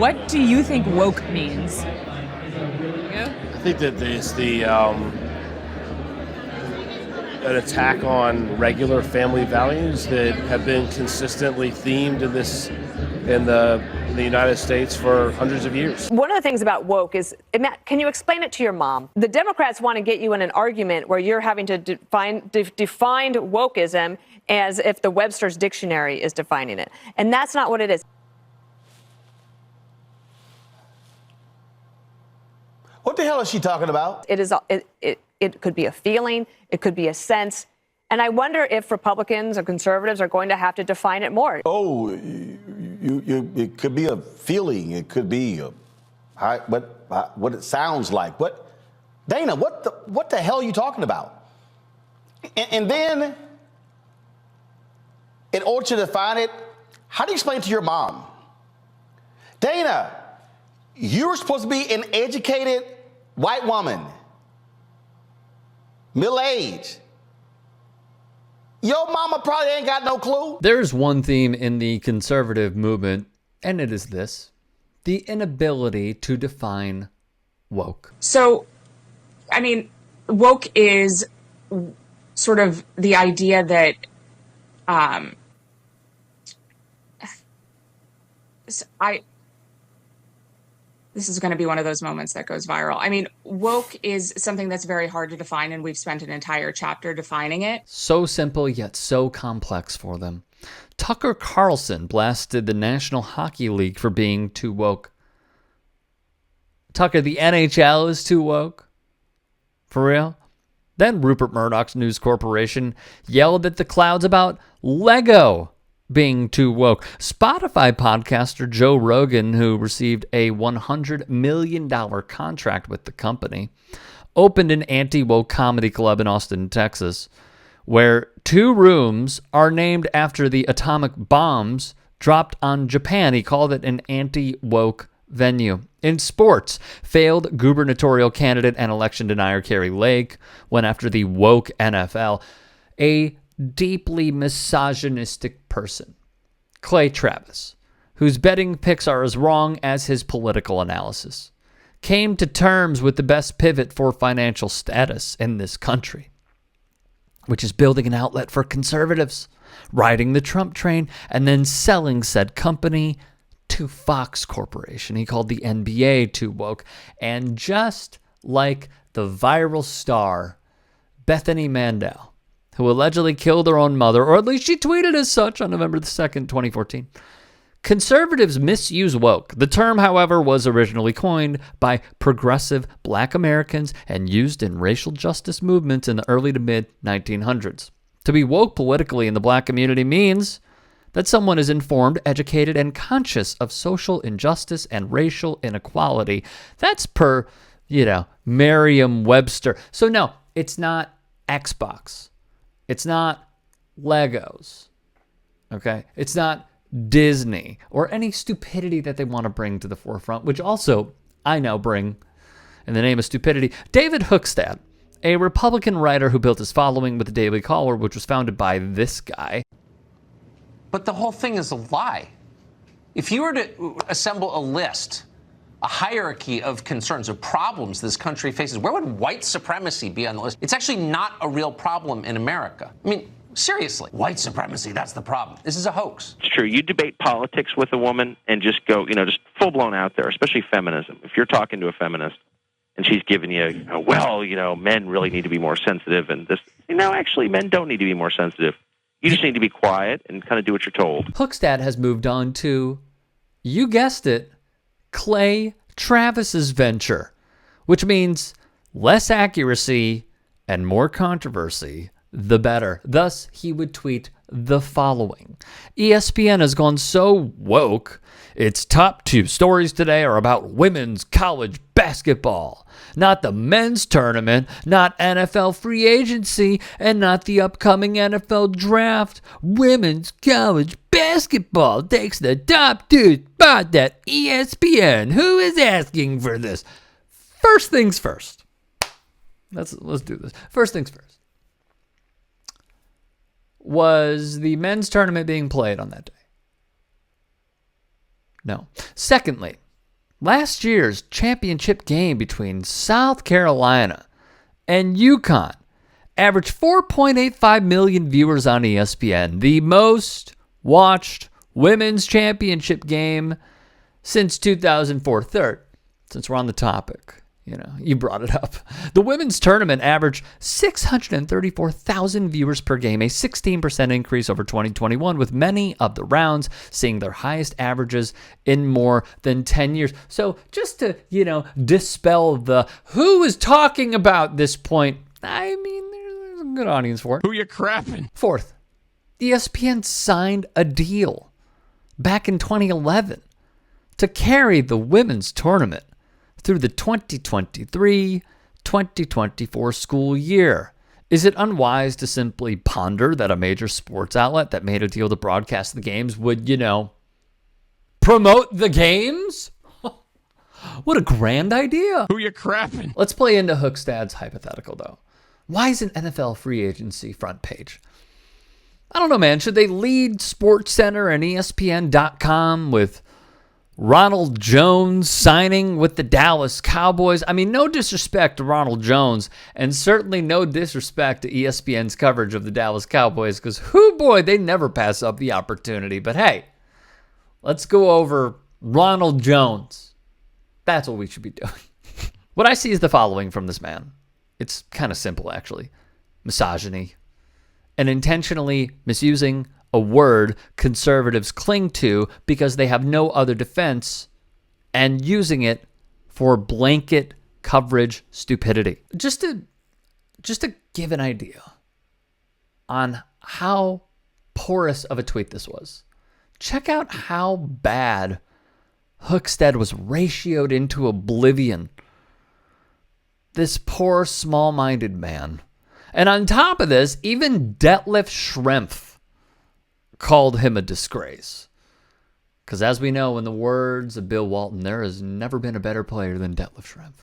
What do you think woke means? I think that it's an attack on regular family values that have been consistently themed in the United States for hundreds of years. One of the things about woke is, can you explain it to your mom? The Democrats want to get you in an argument where you're having to define wokeism as if the Webster's Dictionary is defining it. And that's not what it is. What the hell is she talking about? It could be a feeling. It could be a sense. And I wonder if Republicans or conservatives are going to have to define it more. Oh, it could be a feeling. It could be what it sounds like. Dana, what the hell are you talking about? And then, in order to define it, how do you explain it to your mom? Dana, you're supposed to be an educated white woman, middle-aged. Your mama probably ain't got no clue. There's one theme in the conservative movement, and it is this: the inability to define woke. So, I mean, woke is sort of the idea that this is going to be one of those moments that goes viral. I mean, woke is something that's very hard to define, and we've spent an entire chapter defining it. So simple, yet so complex for them. Tucker Carlson blasted the National Hockey League for being too woke. Tucker, the NHL is too woke? For real? Then Rupert Murdoch's News Corporation yelled at the clouds about Lego being too woke. Spotify podcaster Joe Rogan, who received a $100 million contract with the company, opened an anti-woke comedy club in Austin, Texas, where 2 rooms are named after the atomic bombs dropped on Japan. He called it an anti-woke venue. In sports, failed gubernatorial candidate and election denier Carrie Lake went after the woke NFL. A deeply misogynistic person, Clay Travis, whose betting picks are as wrong as his political analysis, came to terms with the best pivot for financial status in this country, which is building an outlet for conservatives, riding the Trump train, and then selling said company to Fox Corporation. He called the NBA too woke. And just like the viral star Bethany Mandel, who allegedly killed her own mother, or at least she tweeted as such on November the 2nd, 2014. Conservatives misuse woke. The term, however, was originally coined by progressive Black Americans and used in racial justice movements in the early to mid-1900s. To be woke politically in the Black community means that someone is informed, educated, and conscious of social injustice and racial inequality. That's per, Merriam-Webster. So no, it's not Xbox. It's not Legos, okay? It's not Disney or any stupidity that they want to bring to the forefront, which also I now bring in the name of stupidity. David Hookstad, a Republican writer who built his following with the Daily Caller, which was founded by this guy. But the whole thing is a lie. If you were to assemble a list, a hierarchy of concerns, of problems this country faces, where would white supremacy be on the list? It's actually not a real problem in America. I mean, seriously, white supremacy, that's the problem. This is a hoax. It's true. You debate politics with a woman and just go, just full blown out there, especially feminism. If you're talking to a feminist and she's giving you, men really need to be more sensitive and this, actually men don't need to be more sensitive. You just need to be quiet and kind of do what you're told. Hookstad has moved on to, you guessed it, Clay Travis's venture, which means less accuracy and more controversy, the better. Thus, he would tweet the following: ESPN has gone so woke, its top 2 stories today are about women's college basketball, not the men's tournament, not NFL free agency, and not the upcoming NFL draft. Women's college basketball takes the top 2 spot at ESPN. Who is asking for this? First things first. Let's do this. First things first. Was the men's tournament being played on that day? No. Secondly, Last year's championship game between South Carolina and UConn averaged 4.85 million viewers on ESPN, the most watched women's championship game since 2004. Third, since we're on the topic, you brought it up. The women's tournament averaged 634,000 viewers per game, a 16% increase over 2021, with many of the rounds seeing their highest averages in more than 10 years. So just to, dispel the who is talking about this point, I mean, there's a good audience for it. Who you crapping? Fourth, ESPN signed a deal back in 2011 to carry the women's tournament through the 2023-2024 school year. Is it unwise to simply ponder that a major sports outlet that made a deal to broadcast the games would, promote the games? What a grand idea. Who you crapping? Let's play into Hookstad's hypothetical, though. Why isn't NFL free agency front page? I don't know, man. Should they lead SportsCenter and ESPN.com with Ronald Jones signing with the Dallas Cowboys? I mean, no disrespect to Ronald Jones, and certainly no disrespect to ESPN's coverage of the Dallas Cowboys, because, boy, they never pass up the opportunity. But hey, let's go over Ronald Jones. That's what we should be doing. What I see is the following from this man. It's kind of simple, actually. Misogyny and intentionally misusing a word conservatives cling to because they have no other defense, and using it for blanket coverage stupidity. Just to give an idea on how porous of a tweet this was, check out how bad Hookstead was ratioed into oblivion. This poor, small-minded man. And on top of this, even Detlef Schrempf called him a disgrace. Because as we know, in the words of Bill Walton, there has never been a better player than Detlef Schrempf.